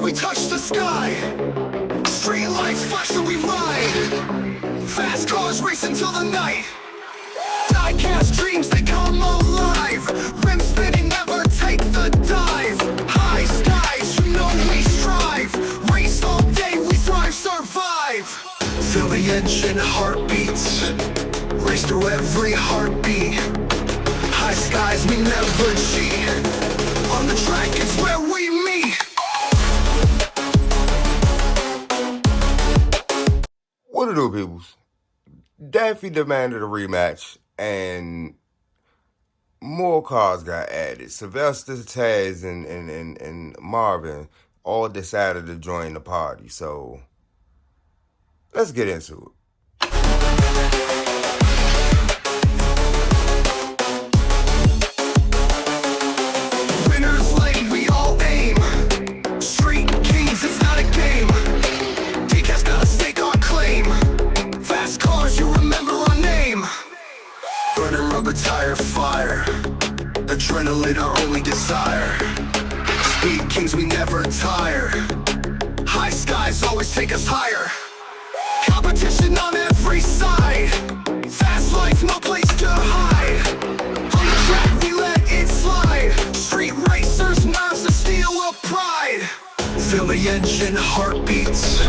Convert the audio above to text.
we touch the sky. Street lights flash so we ride. Fast cars racing till the night. Die-cast dreams, they come alive. Rim spinning, never take the dive. High skies, you know we strive. Race all day, we thrive, survive. Feel the engine heartbeats. Race through every heartbeat. High skies, we never cheat. On the track, it's where we meet. What it do, peoples? Daffy demanded a rematch, and more cars got added. Sylvester, Taz, and Marvin all decided to join the party. So let's get into it. Winners lane, we all aim. Street kings, it's not a game. DCA's got a stake on claim. Fast cars, you remember our name. Burning rubber tire fire. Adrenaline, our only desire. Speed kings, we never tire. High skies always take us higher. Competition on every side. Fast life, no place to hide. On the track, we let it slide. Street racers, minds of steel of pride. Feel the engine heartbeats.